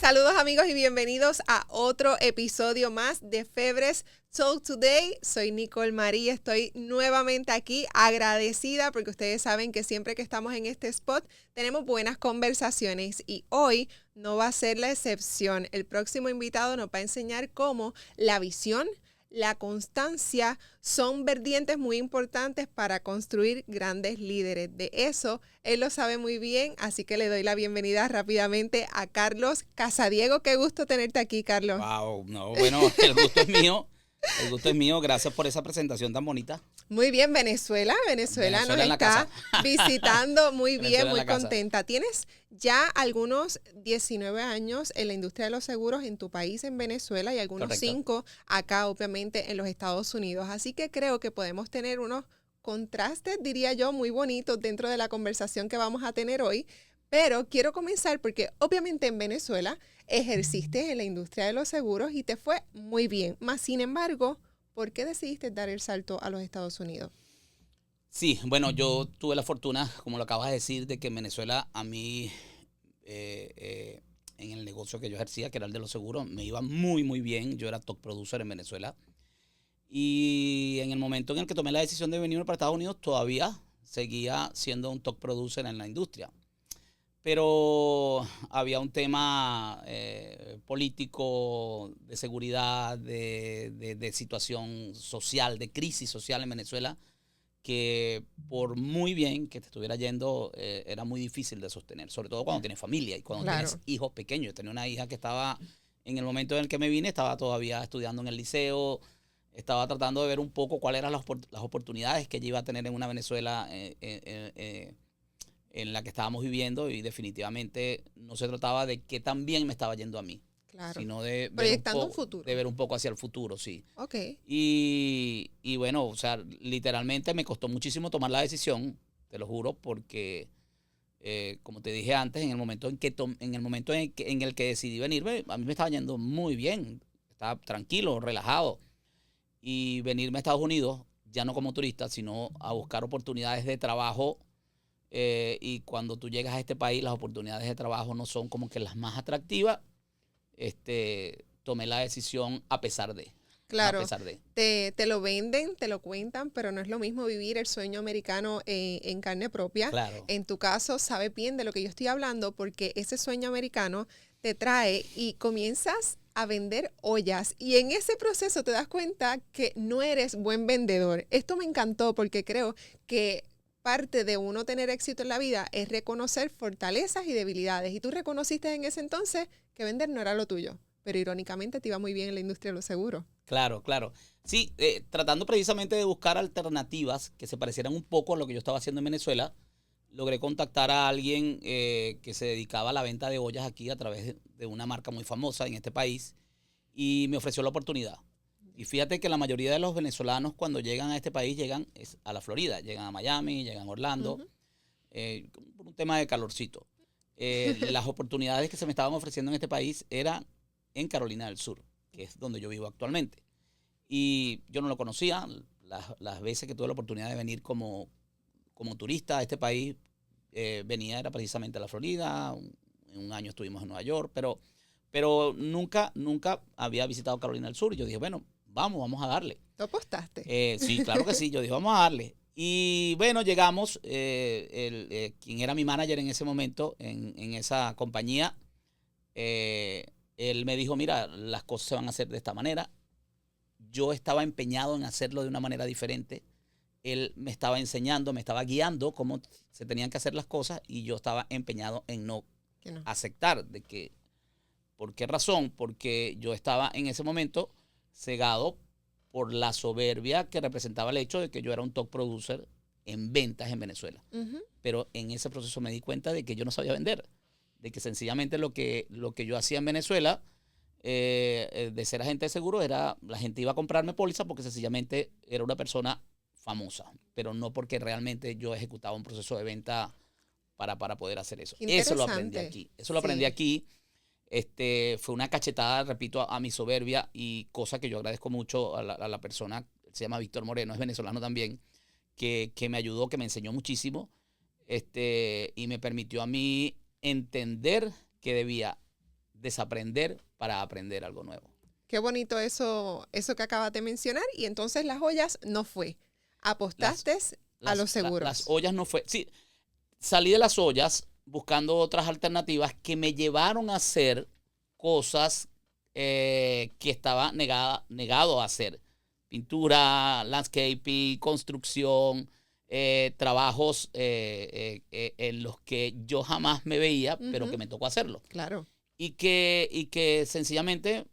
Saludos amigos y bienvenidos a otro episodio más de Febres Talk Today. Soy Nicole Marie, estoy nuevamente aquí agradecida porque ustedes saben que siempre que estamos en este spot tenemos buenas conversaciones y hoy no va a ser la excepción. El próximo invitado nos va a enseñar cómo la visión, la constancia son vertientes muy importantes para construir grandes líderes. De eso él lo sabe muy bien, así que le doy la bienvenida rápidamente a Carlos Casadiego. Qué gusto tenerte aquí, Carlos. Wow, no, bueno, el gusto es mío. El gusto es mío. Gracias por esa presentación tan bonita. Muy bien, Venezuela nos está visitando muy bien, muy contenta. Tienes ya algunos 19 años en la industria de los seguros en tu país, en Venezuela, y algunos Correcto. 5 acá, obviamente, en los Estados Unidos. Así que creo que podemos tener unos contrastes, diría yo, muy bonitos dentro de la conversación que vamos a tener hoy. Pero quiero comenzar porque obviamente en Venezuela ejerciste en la industria de los seguros y te fue muy bien. Más sin embargo, ¿por qué decidiste dar el salto a los Estados Unidos? Sí, bueno, yo tuve la fortuna, como lo acabas de decir, de que en Venezuela a mí, en el negocio que yo ejercía, que era el de los seguros, me iba muy, muy bien. Yo era top producer en Venezuela. Y en el momento en el que tomé la decisión de venirme para Estados Unidos, todavía seguía siendo un top producer en la industria. Pero había un tema político, de seguridad, de situación social, de crisis social en Venezuela, que por muy bien que te estuviera yendo, era muy difícil de sostener, sobre todo cuando tienes familia y cuando tienes hijos pequeños. Yo tenía una hija que estaba, en el momento en el que me vine, estaba todavía estudiando en el liceo, estaba tratando de ver un poco cuáles eran las oportunidades que ella iba a tener en una Venezuela en la que estábamos viviendo, y definitivamente no se trataba de qué tan bien me estaba yendo a mí, sino de proyectando un futuro. De ver un poco hacia el futuro, sí. Okay. Y bueno, o sea, literalmente me costó muchísimo tomar la decisión, te lo juro, porque como te dije antes, en el momento en el que decidí venirme, a mí me estaba yendo muy bien, estaba tranquilo, relajado, y venirme a Estados Unidos, ya no como turista, sino a buscar oportunidades de trabajo. Y cuando tú llegas a este país, las oportunidades de trabajo no son como que las más atractivas. Tomé la decisión a pesar de. Claro, a pesar de. Te lo venden, te lo cuentan, pero no es lo mismo vivir el sueño americano en carne propia. Claro. En tu caso, sabes bien de lo que yo estoy hablando porque ese sueño americano te trae y comienzas a vender ollas. Y en ese proceso te das cuenta que no eres buen vendedor. Esto me encantó porque creo que parte de uno tener éxito en la vida es reconocer fortalezas y debilidades. Y tú reconociste en ese entonces que vender no era lo tuyo, pero irónicamente te iba muy bien en la industria de los seguros. Claro, claro. Sí, tratando precisamente de buscar alternativas que se parecieran un poco a lo que yo estaba haciendo en Venezuela, logré contactar a alguien que se dedicaba a la venta de ollas aquí a través de una marca muy famosa en este país, y me ofreció la oportunidad. Y fíjate que la mayoría de los venezolanos cuando llegan a este país llegan a la Florida, llegan a Miami, llegan a Orlando, por un tema de calorcito. Las oportunidades que se me estaban ofreciendo en este país eran en Carolina del Sur, que es donde yo vivo actualmente. Y yo no lo conocía. Las veces que tuve la oportunidad de venir como turista a este país, era precisamente a la Florida. Un año estuvimos en Nueva York, pero nunca había visitado Carolina del Sur. Y yo dije, bueno, vamos a darle. ¿Tú apostaste? Sí, claro que sí. Yo dije, vamos a darle. Y bueno, llegamos, quien era mi manager en ese momento, en esa compañía, él me dijo, mira, las cosas se van a hacer de esta manera. Yo estaba empeñado en hacerlo de una manera diferente. Él me estaba enseñando, me estaba guiando cómo se tenían que hacer las cosas, y yo estaba empeñado en no aceptar de que. ¿Por qué razón? Porque yo estaba en ese momento cegado por la soberbia que representaba el hecho de que yo era un top producer en ventas en Venezuela. Pero en ese proceso me di cuenta de que yo no sabía vender, de que sencillamente lo que yo hacía en Venezuela, de ser agente de seguro, era la gente iba a comprarme póliza porque sencillamente era una persona famosa, pero no porque realmente yo ejecutaba un proceso de venta para poder hacer eso. Eso lo aprendí aquí. Eso lo aprendí aquí. Fue una cachetada, repito, a mi soberbia, y cosa que yo agradezco mucho a la persona, se llama Víctor Moreno, es venezolano también, que me ayudó, que me enseñó muchísimo, y me permitió a mí entender que debía desaprender para aprender algo nuevo. Qué bonito eso que acabas de mencionar. Y entonces las ollas no fue. Apostaste a los seguros. Las ollas no fue. Sí, salí de las ollas buscando otras alternativas que me llevaron a hacer cosas que estaba negado a hacer. Pintura, landscaping, construcción, trabajos en los que yo jamás me veía, pero que me tocó hacerlo. Claro. Y que sencillamente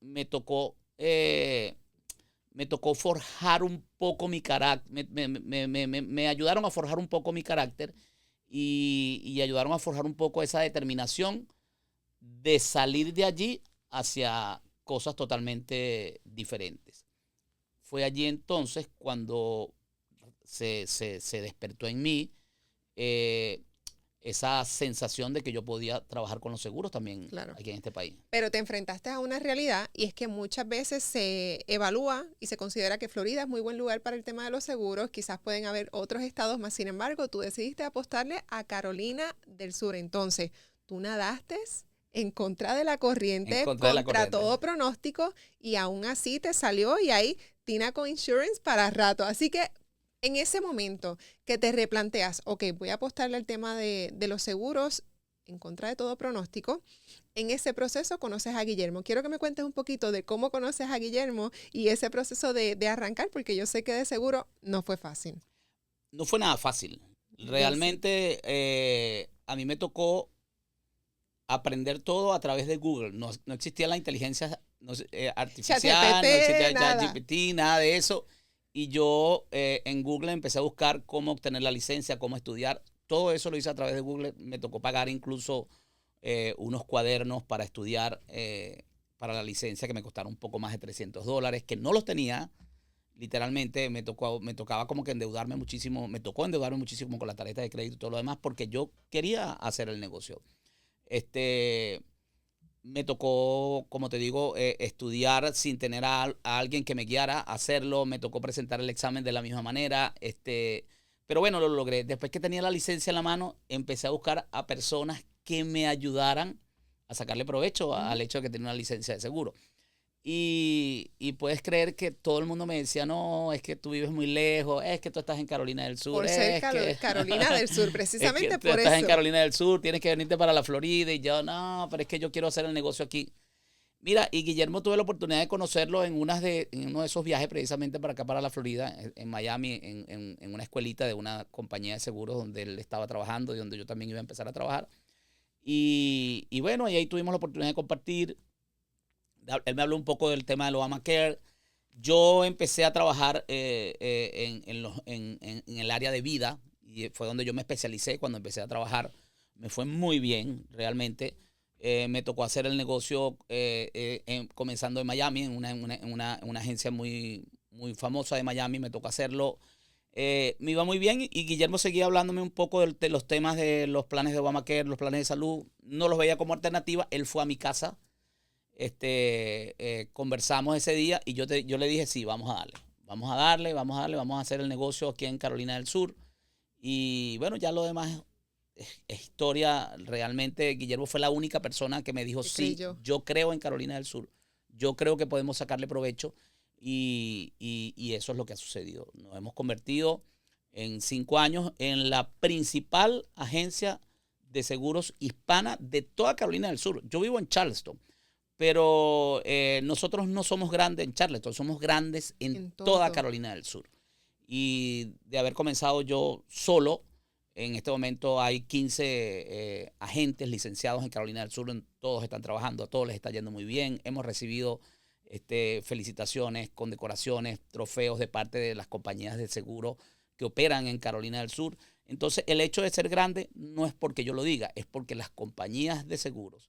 me tocó forjar un poco mi carácter, me ayudaron a forjar un poco mi carácter y ayudaron a forjar un poco esa determinación de salir de allí hacia cosas totalmente diferentes. Fue allí entonces cuando se despertó en mí esa sensación de que yo podía trabajar con los seguros también aquí en este país. Pero te enfrentaste a una realidad y es que muchas veces se evalúa y se considera que Florida es muy buen lugar para el tema de los seguros. Quizás pueden haber otros estados más. Sin embargo, tú decidiste apostarle a Carolina del Sur. Entonces, tú nadaste en contra de la corriente, contra todo pronóstico y aún así te salió y ahí Tinaco Insurance para rato. Así que en ese momento que te replanteas, ok, voy a apostarle al tema de los seguros en contra de todo pronóstico, en ese proceso conoces a Guillermo. Quiero que me cuentes un poquito de cómo conoces a Guillermo y ese proceso de arrancar, porque yo sé que de seguro no fue fácil. No fue nada fácil. Realmente a mí me tocó aprender todo a través de Google. No existía la inteligencia artificial, ChatGPT, no existía nada. ChatGPT, nada de eso. Y yo en Google empecé a buscar cómo obtener la licencia, cómo estudiar. Todo eso lo hice a través de Google. Me tocó pagar incluso unos cuadernos para estudiar para la licencia que me costaron un poco más de $300, que no los tenía. Literalmente me tocaba como que endeudarme muchísimo. Me tocó endeudarme muchísimo con la tarjeta de crédito y todo lo demás porque yo quería hacer el negocio. Me tocó, como te digo, estudiar sin tener a alguien que me guiara a hacerlo. Me tocó presentar el examen de la misma manera. Pero bueno, lo logré. Después que tenía la licencia en la mano, empecé a buscar a personas que me ayudaran a sacarle provecho al hecho de que tenía una licencia de seguro. Y puedes creer que todo el mundo me decía, no, es que tú vives muy lejos, es que tú estás en Carolina del Sur. Por ser Carolina del Sur, precisamente es que tú por estás eso. en Carolina del Sur, tienes que venirte para la Florida. Y yo, no, pero es que yo quiero hacer el negocio aquí. Mira, y Guillermo tuve la oportunidad de conocerlo en uno de esos viajes precisamente para acá, para la Florida, en Miami, en una escuelita de una compañía de seguros donde él estaba trabajando y donde yo también iba a empezar a trabajar. Y bueno, y ahí tuvimos la oportunidad de compartir. Él me habló un poco del tema del Obamacare. Yo empecé a trabajar en el área de vida y fue donde yo me especialicé cuando empecé a trabajar. Me fue muy bien, realmente. Me tocó hacer el negocio comenzando en Miami, en una agencia muy, muy famosa de Miami. Me tocó hacerlo. Me iba muy bien y Guillermo seguía hablándome un poco de los temas de los planes de Obamacare, los planes de salud. No los veía como alternativa. Él fue a mi casa. Conversamos ese día y yo le dije, sí, vamos a darle, vamos a hacer el negocio aquí en Carolina del Sur. Y bueno, ya lo demás es historia. Realmente Guillermo fue la única persona que me dijo, sí, yo creo en Carolina del Sur, yo creo que podemos sacarle provecho y eso es lo que ha sucedido. Nos hemos convertido en 5 años en la principal agencia de seguros hispana de toda Carolina del Sur. Yo vivo en Charleston. Pero nosotros no somos grandes en Charleston, somos grandes en toda Carolina del Sur. Y de haber comenzado yo solo, en este momento hay 15 agentes licenciados en Carolina del Sur, todos están trabajando, a todos les está yendo muy bien. Hemos recibido felicitaciones, condecoraciones, trofeos de parte de las compañías de seguro que operan en Carolina del Sur. Entonces, el hecho de ser grande no es porque yo lo diga, es porque las compañías de seguros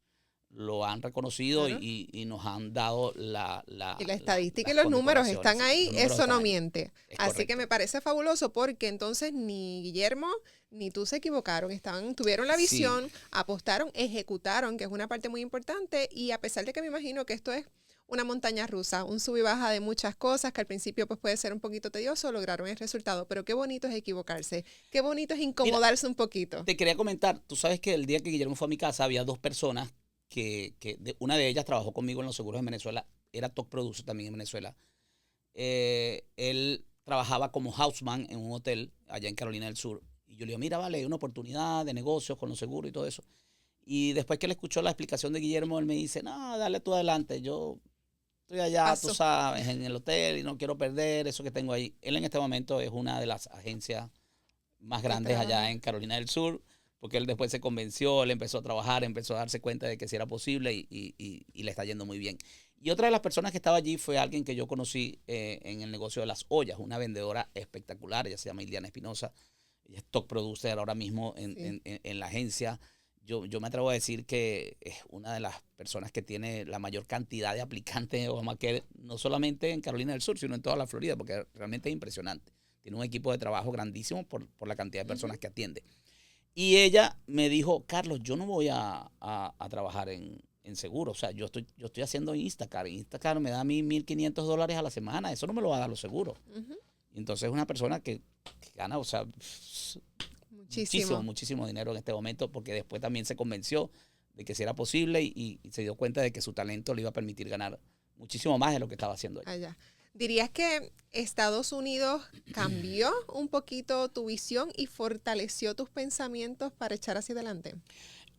lo han reconocido y nos han dado y la estadística y los números están ahí, eso no miente. Así correcto. que me parece fabuloso porque entonces ni Guillermo ni tú se equivocaron, tuvieron la visión, sí, apostaron, ejecutaron, que es una parte muy importante y a pesar de que me imagino que esto es una montaña rusa, un sub y baja de muchas cosas que al principio pues puede ser un poquito tedioso, lograron el resultado, pero qué bonito es equivocarse, qué bonito es incomodarse un poquito. Te quería comentar, tú sabes que el día que Guillermo fue a mi casa había 2 personas una de ellas trabajó conmigo en los seguros en Venezuela, era top producer también en Venezuela. Él trabajaba como houseman en un hotel allá en Carolina del Sur. Y yo le digo, mira, vale, hay una oportunidad de negocios con los seguros y todo eso. Y después que él escuchó la explicación de Guillermo, él me dice, no, dale tú adelante, yo estoy allá, tú sabes, en el hotel y no quiero perder eso que tengo ahí. Él en este momento es una de las agencias más grandes allá en Carolina del Sur, porque él después se convenció, él empezó a trabajar, empezó a darse cuenta de que sí era posible y le está yendo muy bien. Y otra de las personas que estaba allí fue alguien que yo conocí en el negocio de las ollas, una vendedora espectacular, ella se llama Iliana Espinosa, ella es top producer ahora mismo en la agencia. Yo me atrevo a decir que es una de las personas que tiene la mayor cantidad de aplicantes de Obamacare, no solamente en Carolina del Sur, sino en toda la Florida, porque realmente es impresionante. Tiene un equipo de trabajo grandísimo por la cantidad de personas que atiende. Y ella me dijo, Carlos, yo no voy a trabajar en seguro. O sea, yo estoy haciendo Instacart. Instacart me da a mí $1,500 a la semana. Eso no me lo va a dar los seguros. Y entonces es una persona que gana, o sea, muchísimo dinero en este momento, porque después también se convenció de que sí era posible y se dio cuenta de que su talento le iba a permitir ganar muchísimo más de lo que estaba haciendo ella. ¿Dirías que Estados Unidos cambió un poquito tu visión y fortaleció tus pensamientos para echar hacia adelante?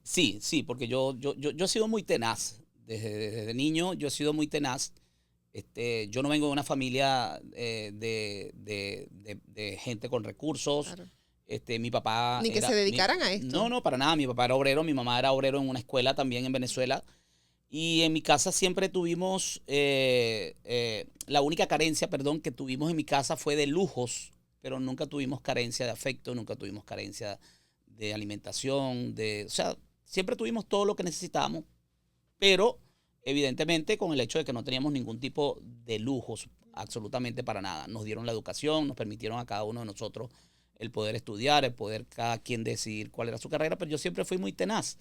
Sí, porque yo he sido muy tenaz. Desde niño yo he sido muy tenaz. Yo no vengo de una familia de gente con recursos. Claro. Mi papá Ni que se dedicaran a esto. No, para nada. Mi papá era obrero, mi mamá era obrero en una escuela también en Venezuela. Y en mi casa siempre tuvimos, la única carencia, que tuvimos en mi casa fue de lujos, pero nunca tuvimos carencia de afecto, nunca tuvimos carencia de alimentación, o sea, siempre tuvimos todo lo que necesitábamos, pero evidentemente con el hecho de que no teníamos ningún tipo de lujos, absolutamente para nada. Nos dieron la educación, nos permitieron a cada uno de nosotros el poder estudiar, el poder cada quien decidir cuál era su carrera, pero yo siempre fui muy tenaz.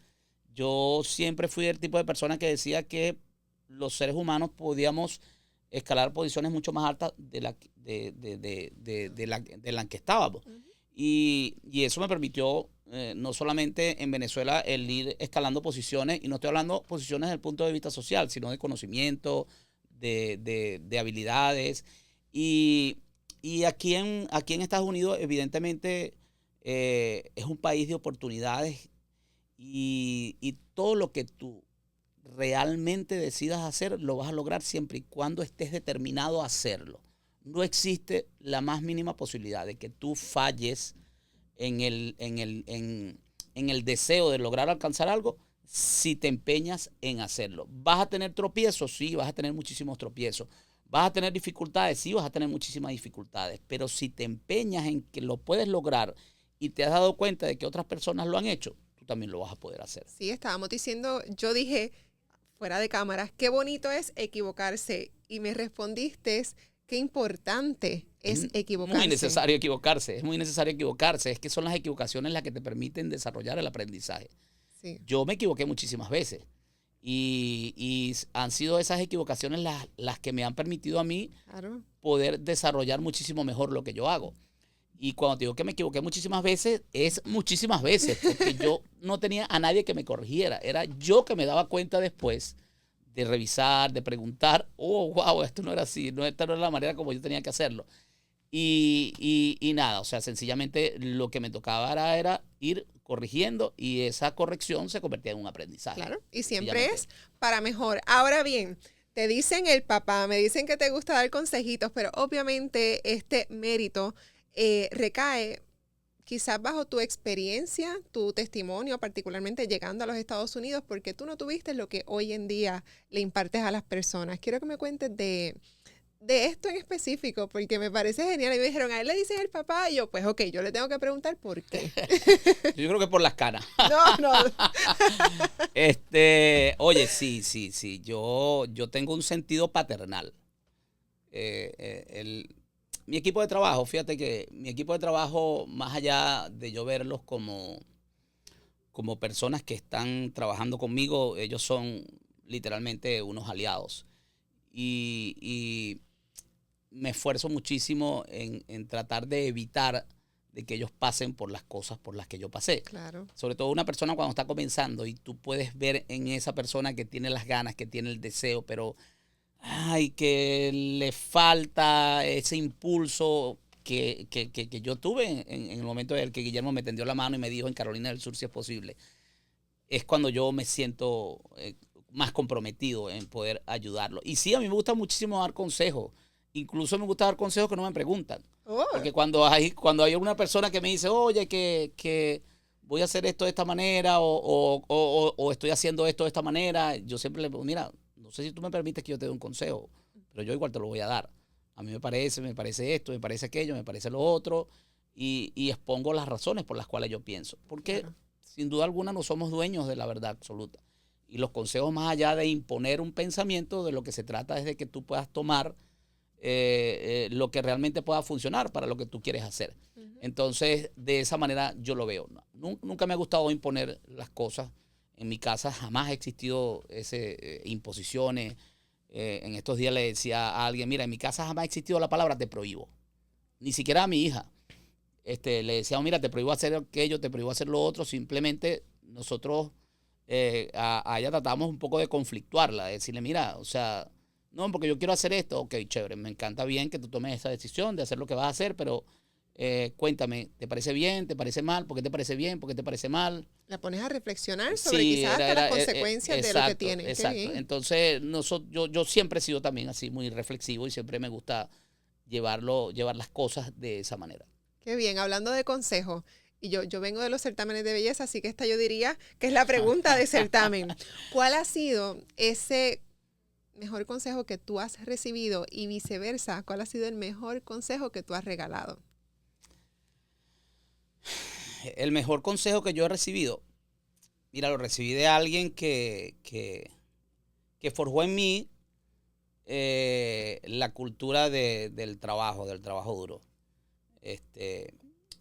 Yo siempre fui el tipo de persona que decía que los seres humanos podíamos escalar posiciones mucho más altas de la que estábamos. Y eso me permitió, no solamente en Venezuela, el ir escalando posiciones, y no estoy hablando posiciones desde el punto de vista social, sino de conocimiento, de habilidades. Y aquí en Estados Unidos, evidentemente, es un país de oportunidades. Y todo lo que tú realmente decidas hacer, lo vas a lograr siempre y cuando estés determinado a hacerlo. No existe la más mínima posibilidad de que tú falles en el deseo de lograr alcanzar algo si te empeñas en hacerlo. ¿Vas a tener tropiezos? Sí, vas a tener muchísimos tropiezos. ¿Vas a tener dificultades? Sí, vas a tener muchísimas dificultades. Pero si te empeñas en que lo puedes lograr y te has dado cuenta de que otras personas lo han hecho, tú también lo vas a poder hacer. Sí, estábamos diciendo, yo dije fuera de cámaras, qué bonito es equivocarse. Y me respondiste, qué importante es equivocarse. Muy necesario equivocarse, es muy necesario equivocarse. Es que son las equivocaciones las que te permiten desarrollar el aprendizaje. Sí. Yo me equivoqué muchísimas veces. Y han sido esas equivocaciones las que me han permitido a mí poder desarrollar muchísimo mejor lo que yo hago. Y cuando te digo que me equivoqué muchísimas veces, es muchísimas veces, porque yo no tenía a nadie que me corrigiera. Era yo que me daba cuenta después de revisar, de preguntar, oh, wow, esto no era así, esta no era la manera como yo tenía que hacerlo. Y nada, o sea, sencillamente lo que me tocaba era ir corrigiendo y esa corrección se convertía en un aprendizaje. Claro, y siempre es para mejor. Ahora bien, te dicen el papá, me dicen que te gusta dar consejitos, pero obviamente este mérito recae quizás bajo tu experiencia, tu testimonio, particularmente llegando a los Estados Unidos, porque tú no tuviste lo que hoy en día le impartes a las personas. Quiero que me cuentes de esto en específico, porque me parece genial. Y me dijeron, a él le dicen el papá, y yo, pues ok, yo le tengo que preguntar por qué. Yo creo que por las canas. No. Oye, sí. Yo tengo un sentido paternal. Mi equipo de trabajo, fíjate que mi equipo de trabajo, más allá de yo verlos como personas que están trabajando conmigo, ellos son literalmente unos aliados. Y me esfuerzo muchísimo en tratar de evitar de que ellos pasen por las cosas por las que yo pasé. Claro. Sobre todo una persona cuando está comenzando y tú puedes ver en esa persona que tiene las ganas, que tiene el deseo, pero que le falta ese impulso que yo tuve en el momento en el que Guillermo me tendió la mano y me dijo en Carolina del Sur si es posible. Es cuando yo me siento más comprometido en poder ayudarlo. Y sí, a mí me gusta muchísimo dar consejos. Incluso me gusta dar consejos que no me preguntan. Oh. Porque cuando hay una persona que me dice, oye, que voy a hacer esto de esta manera o estoy haciendo esto de esta manera, yo siempre le digo, mira, no sé si tú me permites que yo te dé un consejo, pero yo igual te lo voy a dar. A mí me parece esto, me parece aquello, me parece lo otro, y expongo las razones por las cuales yo pienso. Porque sin duda alguna no somos dueños de la verdad absoluta. Y los consejos, más allá de imponer un pensamiento, de lo que se trata es de que tú puedas tomar lo que realmente pueda funcionar para lo que tú quieres hacer. Entonces, de esa manera yo lo veo. Nunca me ha gustado imponer las cosas. En mi casa jamás ha existido imposiciones. En estos días le decía a alguien, mira, en mi casa jamás ha existido la palabra te prohíbo. Ni siquiera a mi hija. Le decía, mira, te prohíbo hacer aquello, te prohíbo hacer lo otro. Simplemente nosotros a ella tratamos un poco de conflictuarla, de decirle, mira, o sea, no, porque yo quiero hacer esto. Ok, chévere, me encanta bien que tú tomes esa decisión de hacer lo que vas a hacer, pero cuéntame, ¿te parece bien? ¿Te parece mal? ¿Por qué te parece bien? ¿Por qué te parece mal? La pones a reflexionar sobre Sí, quizás hasta las consecuencias exacto, de lo que tiene. Exacto. Entonces, yo siempre he sido también así muy reflexivo y siempre me gusta llevar las cosas de esa manera. Qué bien, hablando de consejos, y yo vengo de los certámenes de belleza, así que esta yo diría que es la pregunta de certamen. ¿Cuál ha sido ese mejor consejo que tú has recibido y viceversa? ¿Cuál ha sido el mejor consejo que tú has regalado? El mejor consejo que yo he recibido, mira, lo recibí de alguien que forjó en mí la cultura del trabajo duro.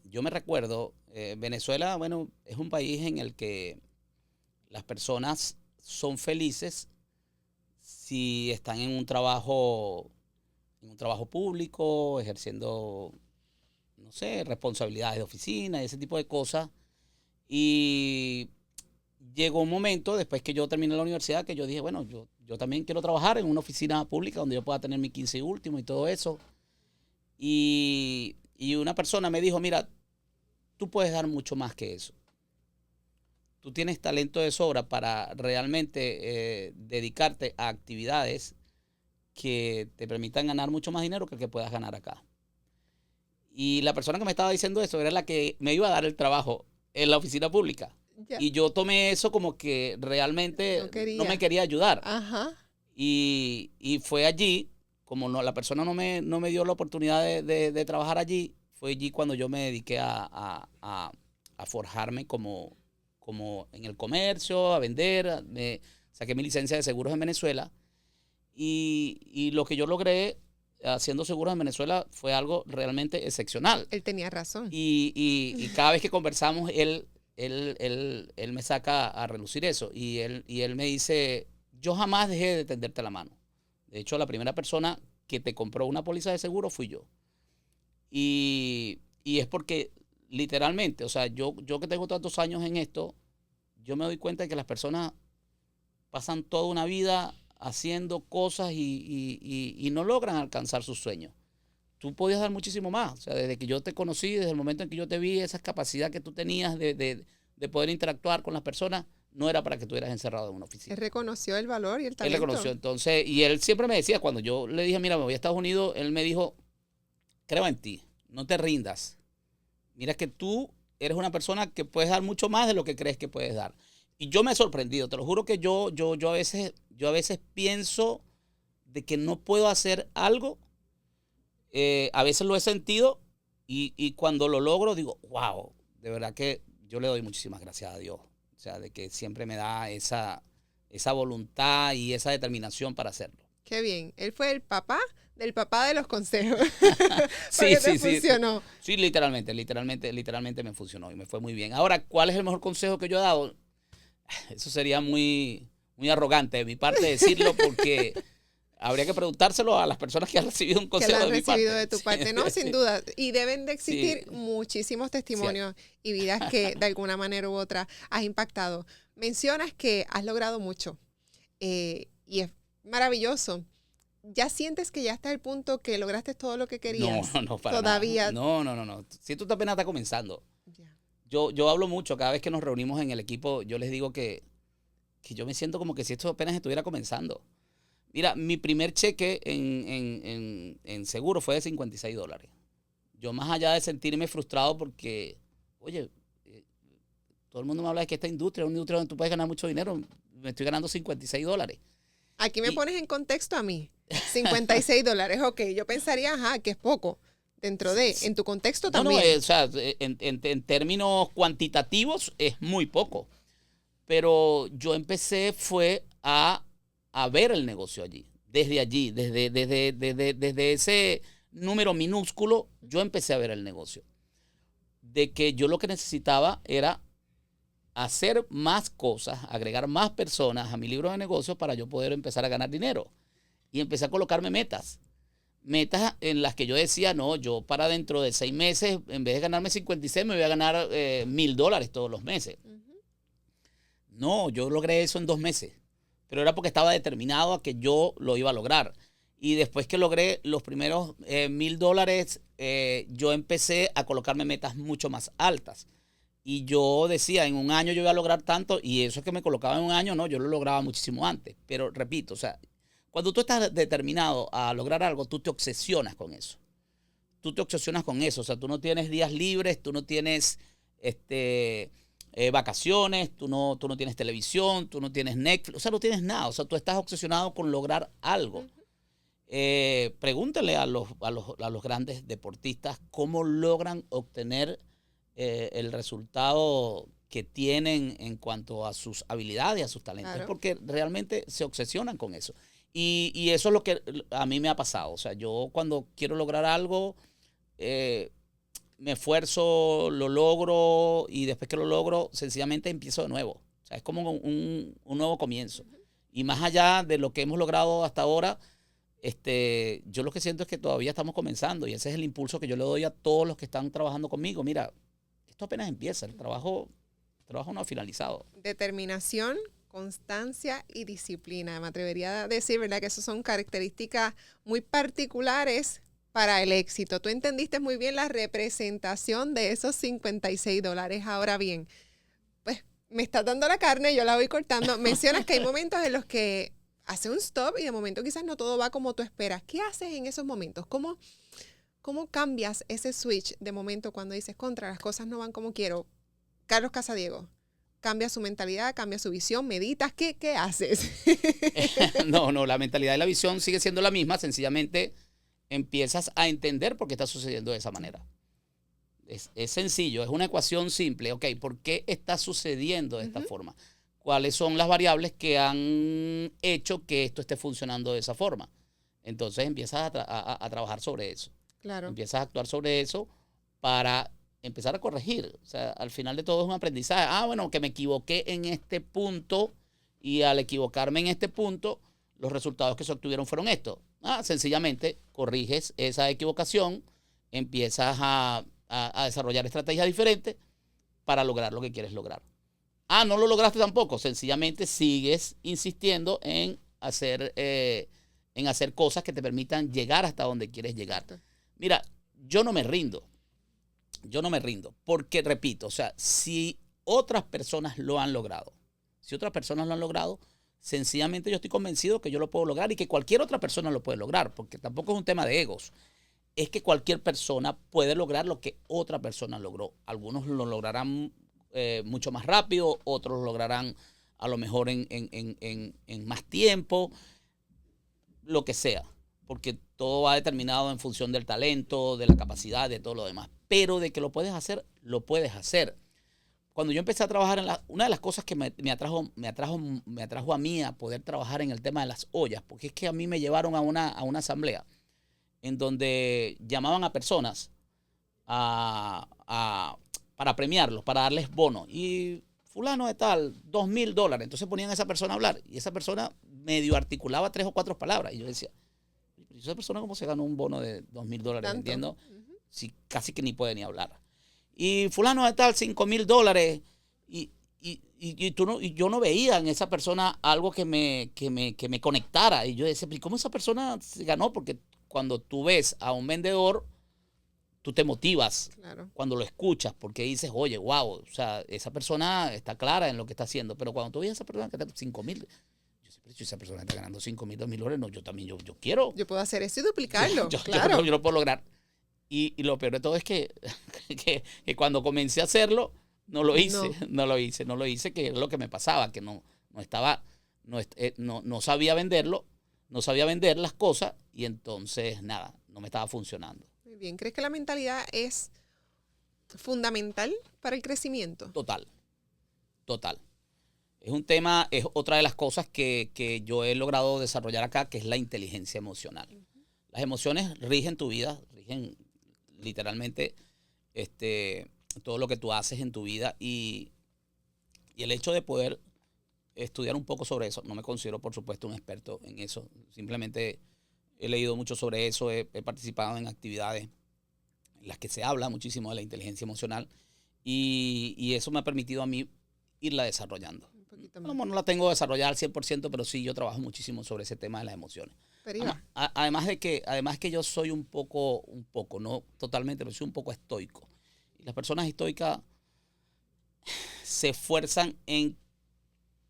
Yo me recuerdo, Venezuela, bueno, es un país en el que las personas son felices si están en un trabajo público, ejerciendo, no sé, responsabilidades de oficina y ese tipo de cosas. Y llegó un momento, después que yo terminé la universidad, que yo dije, bueno, yo también quiero trabajar en una oficina pública donde yo pueda tener mi 15 y último y todo eso. Y una persona me dijo, mira, tú puedes dar mucho más que eso. Tú tienes talento de sobra para realmente dedicarte a actividades que te permitan ganar mucho más dinero que el que puedas ganar acá. Y la persona que me estaba diciendo eso era la que me iba a dar el trabajo en la oficina pública. Ya. Y yo tomé eso como que realmente no me quería ayudar. Ajá. Y fue allí, como la persona no me dio la oportunidad de trabajar allí, fue allí cuando yo me dediqué a forjarme como en el comercio, a vender. Saqué mi licencia de seguros en Venezuela. Y lo que yo logré haciendo seguros en Venezuela fue algo realmente excepcional. Él tenía razón. Y cada vez que conversamos, él me saca a relucir eso. Y él me dice, yo jamás dejé de tenderte la mano. De hecho, la primera persona que te compró una póliza de seguro fui yo. Y es porque literalmente, o sea, yo que tengo tantos años en esto, yo me doy cuenta de que las personas pasan toda una vida haciendo cosas y no logran alcanzar sus sueños. Tú podías dar muchísimo más. O sea, desde que yo te conocí, desde el momento en que yo te vi, esa capacidad que tú tenías de poder interactuar con las personas, no era para que tú eras encerrado en una oficina. Él reconoció el valor y el talento. Él reconoció. Entonces, y él siempre me decía, cuando yo le dije, mira, me voy a Estados Unidos, él me dijo, creo en ti, no te rindas. Mira que tú eres una persona que puedes dar mucho más de lo que crees que puedes dar. Y yo me he sorprendido, te lo juro que yo a veces pienso de que no puedo hacer algo. A veces lo he sentido y cuando lo logro digo, wow, de verdad que yo le doy muchísimas gracias a Dios. O sea, de que siempre me da esa voluntad y esa determinación para hacerlo. Qué bien. Él fue el papá del papá de los consejos. Sí, sí, funcionó. Sí, literalmente me funcionó y me fue muy bien. Ahora, ¿cuál es el mejor consejo que yo he dado? Eso sería muy, muy arrogante de mi parte decirlo porque habría que preguntárselo a las personas que han recibido un Que consejo la de han mi parte. recibido de tu parte, no, Sí, sin duda. Y deben de existir sí, muchísimos testimonios y vidas que de alguna manera u otra has impactado. Mencionas que has logrado mucho y es maravilloso. ¿Ya sientes que ya está el punto que lograste todo lo que no, querías? no, para nada. Todavía. No. Siento que apenas está comenzando. Ya. Yo hablo mucho, cada vez que nos reunimos en el equipo, yo les digo que yo me siento como que si esto apenas estuviera comenzando. Mira, mi primer cheque en seguro fue de $56. Yo más allá de sentirme frustrado porque, oye, todo el mundo me habla de que esta industria es una industria donde tú puedes ganar mucho dinero, me estoy ganando $56. Aquí me Y pones en contexto a mí. $56, ok. Yo pensaría, ajá, que es poco. Dentro de, en tu contexto no, también. o sea, en términos cuantitativos es muy poco. Pero yo empecé fue a ver el negocio allí. Desde allí, desde ese número minúsculo, yo empecé a ver el negocio. De que yo lo que necesitaba era hacer más cosas, agregar más personas a mi libro de negocios para yo poder empezar a ganar dinero. Y empecé a colocarme metas. Metas en las que yo decía, no, yo para dentro de 6 meses, en vez de ganarme 56, me voy a ganar $1,000 todos los meses. Ujú. No, yo logré eso en 2 meses, pero era porque estaba determinado a que yo lo iba a lograr. Y después que logré los primeros $1,000, yo empecé a colocarme metas mucho más altas. Y yo decía, en un año yo voy a lograr tanto, y eso que me colocaba en un año, no, yo lo lograba muchísimo antes. Pero repito, o sea, cuando tú estás determinado a lograr algo, tú te obsesionas con eso. Tú te obsesionas con eso. O sea, tú no tienes días libres, tú no tienes vacaciones, tú no tienes televisión, tú no tienes Netflix, o sea, no tienes nada. O sea, tú estás obsesionado con lograr algo. Ujú. Pregúntale a los grandes deportistas cómo logran obtener el resultado que tienen en cuanto a sus habilidades, a sus talentos, Claro. porque realmente se obsesionan con eso. Y eso es lo que a mí me ha pasado. O sea, yo cuando quiero lograr algo, eh, me esfuerzo, lo logro y después que lo logro, sencillamente empiezo de nuevo. O sea, es como un nuevo comienzo. Y más allá de lo que hemos logrado hasta ahora, yo lo que siento es que todavía estamos comenzando y ese es el impulso que yo le doy a todos los que están trabajando conmigo. Mira, esto apenas empieza, el trabajo no ha finalizado. Determinación, constancia y disciplina. Me atrevería a decir, ¿verdad? Que esas son características muy particulares para el éxito. Tú entendiste muy bien la representación de esos $56. Ahora bien, pues me estás dando la carne, yo la voy cortando. Mencionas que hay momentos en los que hace un stop y de momento quizás no todo va como tú esperas. ¿Qué haces en esos momentos? ¿Cómo cambias ese switch de momento cuando dices, contra, las cosas no van como quiero? Carlos Casadiego, cambia su mentalidad, cambia su visión, meditas, ¿qué haces? No, la mentalidad y la visión sigue siendo la misma, sencillamente empiezas a entender por qué está sucediendo de esa manera. Es sencillo, es una ecuación simple. Ok, ¿por qué está sucediendo de esta forma? ¿Cuáles son las variables que han hecho que esto esté funcionando de esa forma? Entonces empiezas a trabajar sobre eso. Claro. Empiezas a actuar sobre eso para empezar a corregir. O sea, al final de todo es un aprendizaje. Bueno, que me equivoqué en este punto y al equivocarme en este punto, los resultados que se obtuvieron fueron estos. Sencillamente corriges esa equivocación, empiezas a desarrollar estrategias diferentes para lograr lo que quieres lograr. No lo lograste tampoco, sencillamente sigues insistiendo en hacer cosas que te permitan llegar hasta donde quieres llegar. Mira, yo no me rindo, porque repito, o sea, si otras personas lo han logrado, sencillamente yo estoy convencido que yo lo puedo lograr y que cualquier otra persona lo puede lograr, porque tampoco es un tema de egos. Es que cualquier persona puede lograr lo que otra persona logró. Algunos lo lograrán mucho más rápido, otros lo lograrán a lo mejor en más tiempo, lo que sea, porque todo va determinado en función del talento, de la capacidad, de todo lo demás. Pero de que lo puedes hacer, lo puedes hacer. Cuando yo empecé a trabajar una de las cosas que me atrajo a mí a poder trabajar en el tema de las ollas, porque es que a mí me llevaron a una asamblea en donde llamaban a personas para premiarlos, para darles bonos. Y fulano de tal, $2,000. Entonces ponían a esa persona a hablar y esa persona medio articulaba 3 o 4 palabras. Y yo decía, esa persona cómo se ganó un bono de $2,000 vendiendo, si casi que ni puede ni hablar. Y fulano de tal, $5,000. Y yo no veía en esa persona algo que me conectara. Y yo decía, ¿cómo esa persona se ganó? Porque cuando tú ves a un vendedor, tú te motivas cuando lo escuchas, porque dices, oye, wow, o sea, esa persona está clara en lo que está haciendo. Pero cuando tú ves a esa persona que está 5,000, yo siempre, si esa persona está ganando $5,000, $2,000, no, yo también, yo quiero. Yo puedo hacer eso y duplicarlo, Yo claro. yo lo puedo lograr. Y lo peor de todo es que cuando comencé a hacerlo, no lo hice, que es lo que me pasaba, que no sabía venderlo, no sabía vender las cosas y entonces nada, no me estaba funcionando. Muy bien, ¿crees que la mentalidad es fundamental para el crecimiento? Total. Es un tema, es otra de las cosas que yo he logrado desarrollar acá, que es la inteligencia emocional. Las emociones rigen tu vida, rigen literalmente todo lo que tú haces en tu vida y el hecho de poder estudiar un poco sobre eso, no me considero por supuesto un experto en eso, simplemente he leído mucho sobre eso, he participado en actividades en las que se habla muchísimo de la inteligencia emocional y eso me ha permitido a mí irla desarrollando. No la tengo desarrollada al 100%, pero sí yo trabajo muchísimo sobre ese tema de las emociones. Además que yo soy un poco, no totalmente, pero soy un poco estoico. Y las personas estoicas se esfuerzan en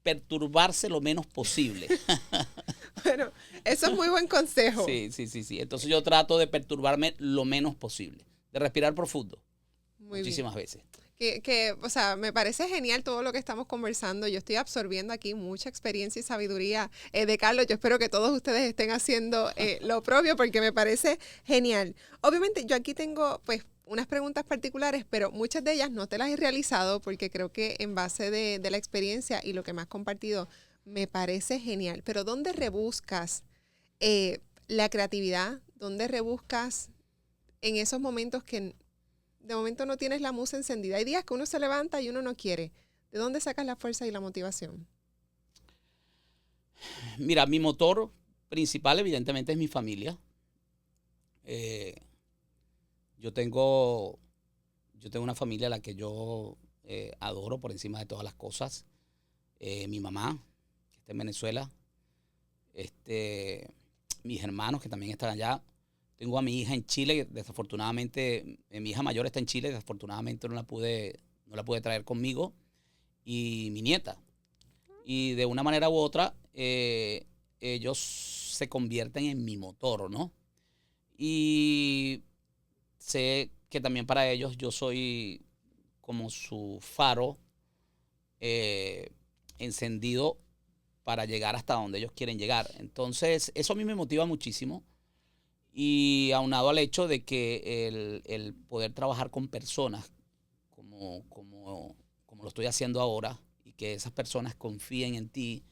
perturbarse lo menos posible. Bueno, eso es muy buen consejo. Sí. Entonces yo trato de perturbarme lo menos posible, de respirar profundo. Muchísimas veces. O sea, me parece genial todo lo que estamos conversando. Yo estoy absorbiendo aquí mucha experiencia y sabiduría de Carlos. Yo espero que todos ustedes estén haciendo lo propio porque me parece genial. Obviamente yo aquí tengo pues unas preguntas particulares, pero muchas de ellas no te las he realizado porque creo que en base de la experiencia y lo que me has compartido me parece genial. Pero ¿dónde rebuscas la creatividad? ¿Dónde rebuscas en esos momentos que de momento no tienes la musa encendida? Hay días que uno se levanta y uno no quiere. ¿De dónde sacas la fuerza y la motivación? Mira, mi motor principal evidentemente es mi familia. Yo tengo una familia a la que yo adoro por encima de todas las cosas. Mi mamá, que está en Venezuela. Mis hermanos, que también están allá. Tengo a mi hija en Chile, desafortunadamente, mi hija mayor está en Chile, desafortunadamente no la pude traer conmigo, y mi nieta. Y de una manera u otra, ellos se convierten en mi motor, ¿no? Y sé que también para ellos yo soy como su faro encendido para llegar hasta donde ellos quieren llegar. Entonces, eso a mí me motiva muchísimo. Y aunado al hecho de que el poder trabajar con personas como lo estoy haciendo ahora y que esas personas confíen en ti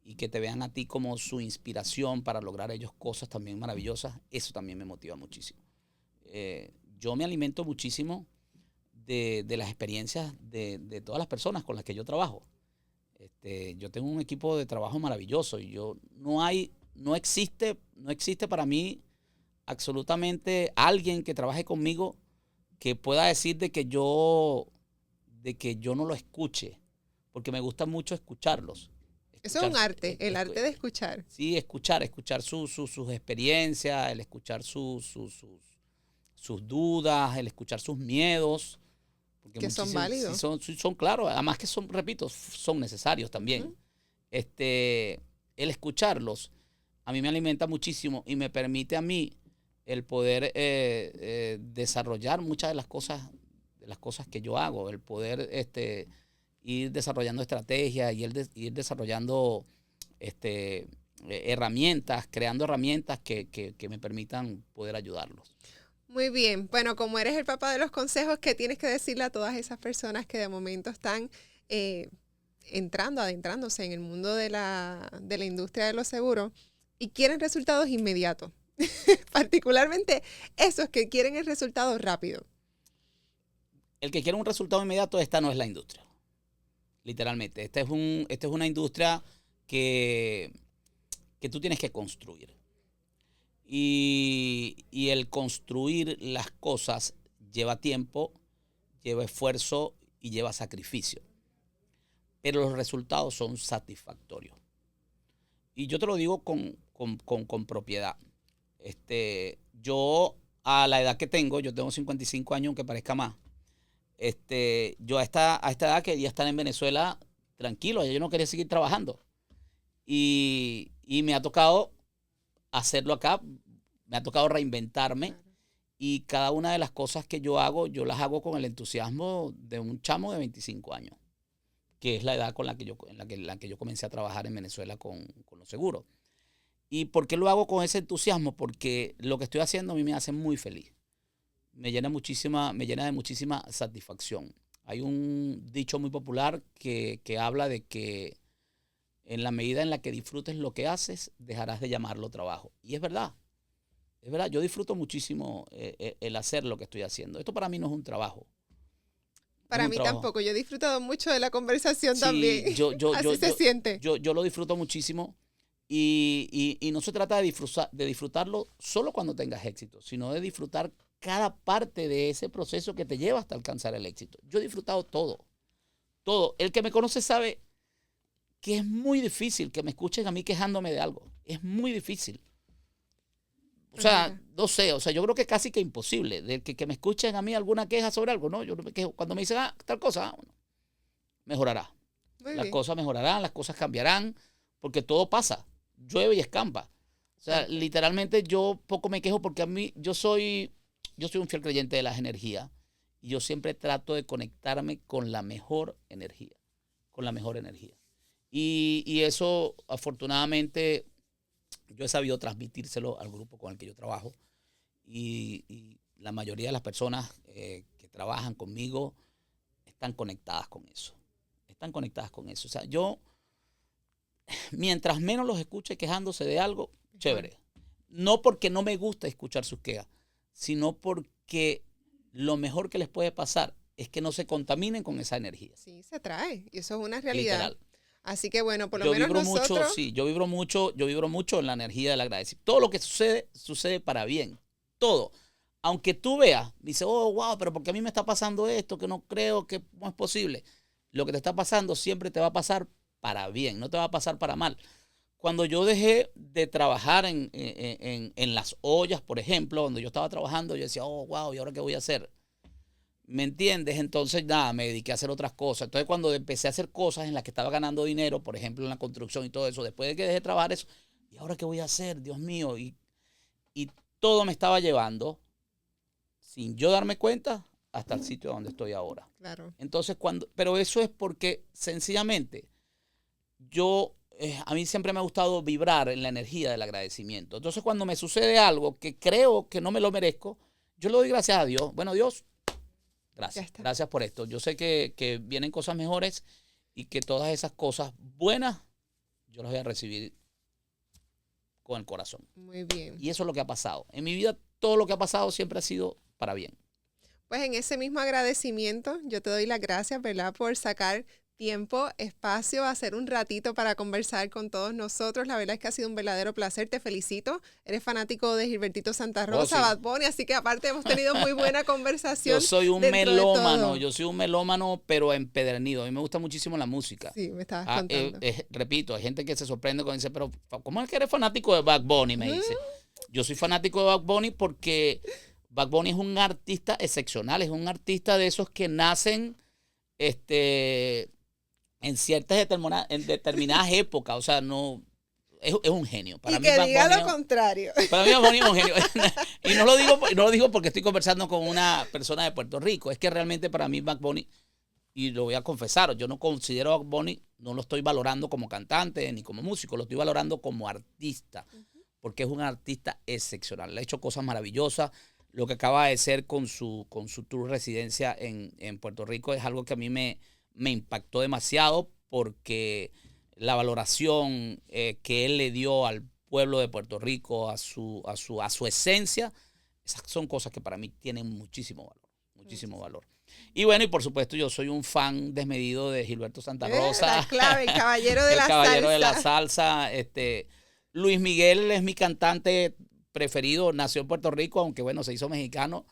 y que te vean a ti como su inspiración para lograr ellos cosas también maravillosas, eso también me motiva muchísimo. Yo me alimento muchísimo de las experiencias de todas las personas con las que yo trabajo. Yo tengo un equipo de trabajo maravilloso y no existe para mí absolutamente alguien que trabaje conmigo que pueda decir de que yo no lo escuche, porque me gusta mucho escucharlos. Eso es un arte, el arte de escuchar. Sí, escuchar sus experiencias, el escuchar sus dudas, el escuchar sus miedos. Porque que son válidos. Son claros, además que repito, son necesarios también. El escucharlos a mí me alimenta muchísimo y me permite a mí el poder desarrollar muchas de las cosas que yo hago, el poder ir desarrollando estrategias y ir desarrollando herramientas, creando herramientas que me permitan poder ayudarlos. Muy bien. Bueno, como eres el papá de los consejos, ¿qué tienes que decirle a todas esas personas que de momento están adentrándose en el mundo de la industria de los seguros y quieren resultados inmediatos? Particularmente esos que quieren el resultado rápido. El que quiere un resultado inmediato, esta no es la industria. Literalmente. Esta es una industria que que tú tienes que construir. Y el construir las cosas lleva tiempo, lleva esfuerzo y lleva sacrificio. Pero los resultados son satisfactorios. Y yo te lo digo con propiedad. Yo, a la edad que tengo, yo tengo 55 años, aunque parezca más. Yo a esta edad quería estar en Venezuela tranquilo, yo no quería seguir trabajando. Y me ha tocado hacerlo acá, me ha tocado reinventarme. Y cada una de las cosas que yo hago, yo las hago con el entusiasmo de un chamo de 25 años, que es la edad con en la que yo comencé a trabajar en Venezuela con los seguros. ¿Y por qué lo hago con ese entusiasmo? Porque lo que estoy haciendo a mí me hace muy feliz. Me llena de muchísima satisfacción. Hay un dicho muy popular que habla de que en la medida en la que disfrutes lo que haces, dejarás de llamarlo trabajo. Y es verdad. Es verdad, yo disfruto muchísimo el hacer lo que estoy haciendo. Esto para mí no es un trabajo. Para mí tampoco. Yo he disfrutado mucho de la conversación también. Así se siente. Yo lo disfruto muchísimo y no se trata de disfrutarlo solo cuando tengas éxito, sino de disfrutar cada parte de ese proceso que te lleva hasta alcanzar el éxito. Yo he disfrutado todo. Todo. El que me conoce sabe que es muy difícil que me escuchen a mí quejándome de algo. Es muy difícil. O sea, no sé, yo creo que casi que imposible de que me escuchen a mí alguna queja sobre algo, ¿no? Yo no me quejo. Cuando me dicen, tal cosa, bueno, mejorará. Las cosas mejorarán, las cosas cambiarán, porque todo pasa, llueve y escampa. O sea, literalmente yo poco me quejo porque a mí, yo soy un fiel creyente de las energías y yo siempre trato de conectarme con la mejor energía, Y eso, afortunadamente, yo he sabido transmitírselo al grupo con el que yo trabajo y la mayoría de las personas que trabajan conmigo están conectadas con eso. O sea, yo, mientras menos los escuche quejándose de algo, chévere. No porque no me gusta escuchar sus quejas, sino porque lo mejor que les puede pasar es que no se contaminen con esa energía. Sí, se trae. Y eso es una realidad. Literal. Así que bueno, por lo menos nosotros... yo vibro mucho en la energía del agradecimiento. Todo lo que sucede para bien. Todo. Aunque tú veas, dices, oh, wow, pero porque a mí me está pasando esto, que no creo que no es posible. Lo que te está pasando siempre te va a pasar para bien, no te va a pasar para mal. Cuando yo dejé de trabajar en las ollas, por ejemplo, donde yo estaba trabajando, yo decía, oh, wow, ¿y ahora qué voy a hacer? ¿Me entiendes? Entonces, nada, me dediqué a hacer otras cosas. Entonces, cuando empecé a hacer cosas en las que estaba ganando dinero, por ejemplo, en la construcción y todo eso, después de que dejé de trabajar eso, ¿y ahora qué voy a hacer? Dios mío. Y todo me estaba llevando, sin yo darme cuenta, hasta el sitio donde estoy ahora. Claro. Entonces, pero eso es porque, sencillamente, a mí siempre me ha gustado vibrar en la energía del agradecimiento. Entonces, cuando me sucede algo que creo que no me lo merezco, yo le doy gracias a Dios. Bueno, Dios, gracias por esto. Yo sé que vienen cosas mejores y que todas esas cosas buenas yo las voy a recibir con el corazón. Muy bien. Y eso es lo que ha pasado. En mi vida, todo lo que ha pasado siempre ha sido para bien. Pues en ese mismo agradecimiento, yo te doy las gracias, ¿verdad?, por sacar tiempo, espacio, hacer un ratito para conversar con todos nosotros. La verdad es que ha sido un verdadero placer. Te felicito. Eres fanático de Gilbertito Santa Rosa, sí. Bad Bunny, así que aparte hemos tenido muy buena conversación. Yo soy un melómano, pero empedernido. A mí me gusta muchísimo la música. Sí, me estabas contando. Repito, hay gente que se sorprende cuando dice, pero ¿cómo es que eres fanático de Bad Bunny? Me dice. Yo soy fanático de Bad Bunny porque Bad Bunny es un artista excepcional, es un artista de esos que nacen en ciertas determinadas épocas, o sea, no es un genio. Para mí, que diga lo contrario. Para mí Bad Bunny es un genio. Y no lo digo porque estoy conversando con una persona de Puerto Rico, es que realmente para mí Bad Bunny, y lo voy a confesar, yo no considero a Bad Bunny, no lo estoy valorando como cantante ni como músico, lo estoy valorando como artista, porque es un artista excepcional. Le ha hecho cosas maravillosas. Lo que acaba de hacer con su tour residencia en Puerto Rico es algo que a mí me impactó demasiado porque la valoración que él le dio al pueblo de Puerto Rico, a su esencia, esas son cosas que para mí tienen muchísimo valor. Y bueno, y por supuesto yo soy un fan desmedido de Gilberto Santa Rosa. Claro, el caballero de la salsa. caballero de la salsa. Luis Miguel es mi cantante preferido, nació en Puerto Rico, aunque bueno, se hizo mexicano,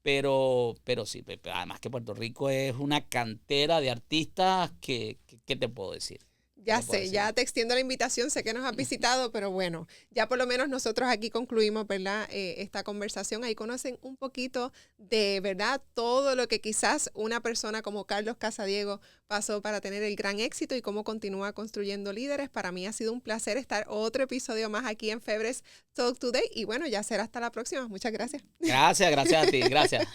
pero sí, además que Puerto Rico es una cantera de artistas ¿qué te puedo decir? Ya sé, ya te extiendo la invitación, sé que nos has visitado, pero bueno, ya por lo menos nosotros aquí concluimos, ¿verdad? Esta conversación. Ahí conocen un poquito de, ¿verdad? Todo lo que quizás una persona como Carlos Casadiego pasó para tener el gran éxito y cómo continúa construyendo líderes. Para mí ha sido un placer estar otro episodio más aquí en Febres Talk Today y bueno, ya será hasta la próxima. Muchas gracias. Gracias a ti, gracias.